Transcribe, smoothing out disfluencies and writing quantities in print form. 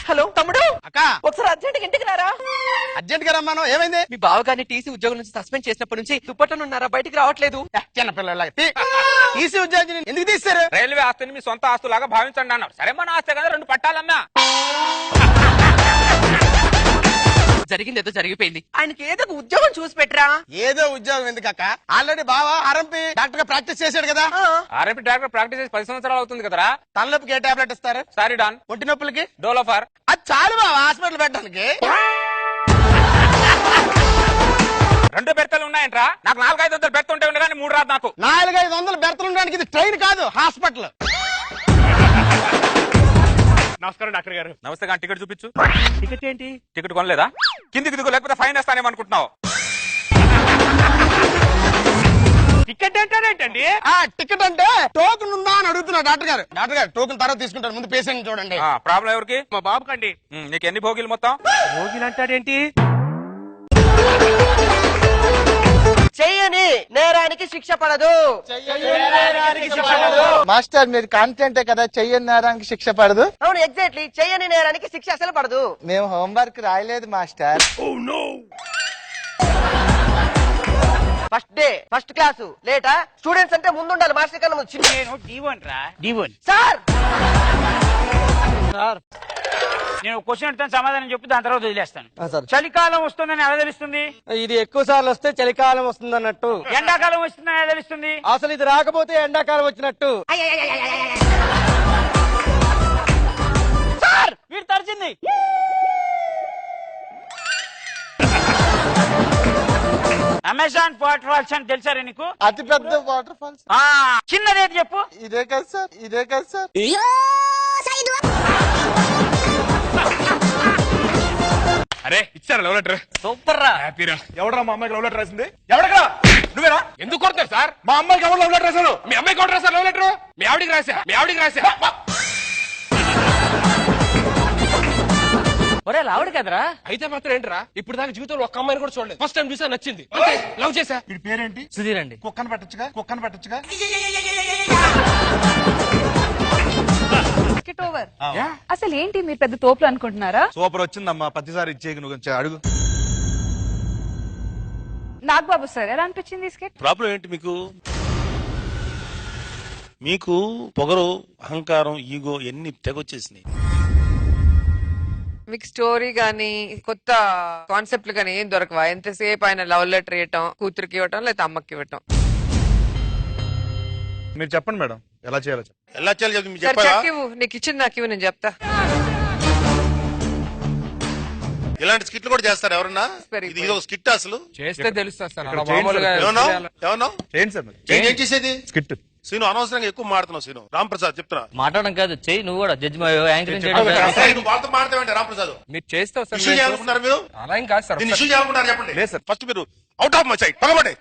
Hello తమ్ముడు. అక్క ఒకసారి అర్జెంట్ ఇంటికి రారా. అర్జెంట్ గా రమ్మాను. ఏమైంది? మీ బావగారిని టీసీ ఉద్యోగం నుంచి సస్పెండ్ చేసినప్పటి నుంచి దుప్పట్టనున్నారా, బయటికి రావట్లేదు. చిన్నపిల్లల టీసీ ఉద్యోగం ఎందుకు తీస్తారు? రైల్వే ఆస్తిని మీ సొంత ఆస్తులాగా భావించండి అన్నారు. సరే మన ఆస్తి కదా, 2 పట్టాలమ్మా. జరిగింది ఏదో జరిగిపోయింది. ఆయనకి ఏదో ఉద్యోగం చూసి పెట్టరా. ఏదో ఉద్యోగం ఎందుకక్క? ఆల్రెడీ బావా ఆర్ఎంపీ డాక్టర్ గా ప్రాక్టీస్ చేశాడు కదా. ఆర్ఎంపీ డాక్టర్ ప్రాక్టీస్ చేసి 10 సంవత్సరాలు అవుతుంది కదరా. తలనొప్పికి ఏ టాబ్లెట్ ఇస్తారు? సారిడాన్. ఒంటి నొప్పులకి డోలోఫర్. అది చాలు బావా హాస్పిటల్ పెట్టడానికి. 2 బెర్తలు ఉన్నాయంట్రా. నాకు 400-500 బెర్త్ ఉంటే ఉండగానే 3 రాదు నాకు. 400-500 బెర్తలు ఉండడానికి ఇది ట్రైన్ కాదు, హాస్పిటల్. నమస్కారం డాక్టర్ గారు. నమస్తే గారు. టికెట్ చూపించు. టికెట్ ఏంటి? టికెట్ కొనలేదా? కిందికి దిగు, లేకపోతే ఫైన్ వేస్తానేమనుకుంటున్నావు. టికెట్ ఏంటండి? టికెట్ అంటే టోకెన్ ఉందా అని అడుగుతున్నా డాక్టర్ గారు. డాక్టర్ గారు టోకెన్ తర్వాత తీసుకుంటారు, ముందు పేషెంట్ చూడండి. ప్రాబ్లం ఎవరికి? మా బాబుకండి. నీకు ఎన్ని భోగిలు మొత్తం? భోగిలు అంటాడేంటి? చెయ్యని నేరానికి శిక్ష పడదు. మాస్టర్ మీరు కాన్ఫిడెంటే కదా, చెయ్యని నేరానికి శిక్ష పడదు? అవును, ఎగ్జాక్ట్లీ. చెయ్యని నేరానికి శిక్ష అసలు పడదు. మేము హోంవర్క్ రాయలేదు master. First day first class లేటా? స్టూడెంట్స్ అంటే ముందుండాలి, మాస్టర్ కన్నా ముందు. నేను D1 రా. D1. సార్ నేను క్వశ్చన్ అడుగుతాను, సమాధానం చెప్పి దాని తర్వాత వదిలేస్తాను. చలికాలం వస్తుందని ఎలా తెలుస్తుంది? ఇది ఎక్కువ సార్లు వస్తే చలికాలం వస్తుంది అన్నట్టు. ఎండాకాలం వస్తుందని ఎలా తెలుస్తుంది? అసలు ఇది రాకపోతే ఎండాకాలం వచ్చినట్టు. సార్ వీడు తరిచింది. అమెజాన్ వాటర్ ఫాల్స్ అని తెలుసారా నీకు? అతి పెద్ద వాటర్ ఫాల్స్. చిన్నదేది చెప్పు. ఇదే కదా సార్, ఇదే కదా సార్. అరే ఇచ్చారా లవ్ లెటర్? సూపర్ రా. హ్యాపీరా. ఎవడరా మా అమ్మాయికి లవ్ లెటర్ రాసింది? ఎవడరా? నువ్వేనా? ఎందుకు కొడతారు సార్? మా అమ్మాయికి ఎవరు లవ్ లెటర్ రాశారు? మీ అమ్మాయికి ఎవరు రాశారు లవ్ లెటర్? మీ ఆవిడికి రాశా. ఒరే లావుడు కదరా. అయితే మాత్రం ఏంటరా? ఇప్పుడు దాకా జీవితంలో ఒక్క అమ్మాయిని కూడా చూడలేదు. ఫస్ట్ టైం చూసా, నచ్చింది, లవ్ చేసా. వీడి పేరేంటి? సుధీర్ అండి. కుక్కను పెట్టచ్చుగా. ఓవర్. అసలు ఏంటి మీరు పెద్ద తోపులు అనుకుంటున్నారా? సూపర్ వచ్చిందమ్మా, ప్రతిసారి ఇచ్చేకి నువ్వు కొంచెం అడుగు. నాగబాబు సార్ ఎలా అనిపించింది స్కెచ్? ప్రాబ్లం ఏంటి మీకు పొగరు, అహంకారం, ఈగో ఎన్ని తెగొచ్చేసినాయి. మీకు స్టోరీ గానీ కొత్త కాన్సెప్ట్లు గానీ ఏం దొరకవా? ఎంతసేపు ఆయన లవ్ లెటర్ ఇవ్వటం, కూతురికి ఇవ్వటం, లేదా అమ్మకి ఇవ్వటం. మీరు చెప్పండి మేడం, ఎలా చేయాలో. ఎలా చేయాలి మీకు సరే చెప్పాలా? చెక్కివ్వు, నీకు ఇచ్చింది నాకు ఇవ్వు, నేను చెప్తా. ఇలాంటి స్కిట్లు కూడా చేస్తారు ఎవరన్నా? ఇది ఒక స్కిట్ అసలు చేస్తే తెలుస్తా సార్. ఇక్కడ మామూలుగా ఏమన్నావు? చేయండి సార్ మరి. ఏం చేసేది? స్కిట్. సీను అనవసరంగా ఎక్కువ మాడుతున్నావు. సీను రాంప్రసాద్ చెప్తున్నా, మాట్లాడడం కాదు, చెయ్యి నువ్వు కూడా జడ్జి యాంకరింగ్ నువ్వు వాళ్ళతో మాడతావేంటి రాంప్రసాద్? మీరు చేస్తావు సార్. ఇష్యూ చేయాలనుకున్నారు మీరు? అలా ఏం కాదు సార్. దీన్ని ఇష్యూ చేయాలనుకున్నారు చెప్పండి. లేదు సార్. ఫస్ట్ మీరు అవుట్ ఆఫ్ మై సైట్ పగబడే.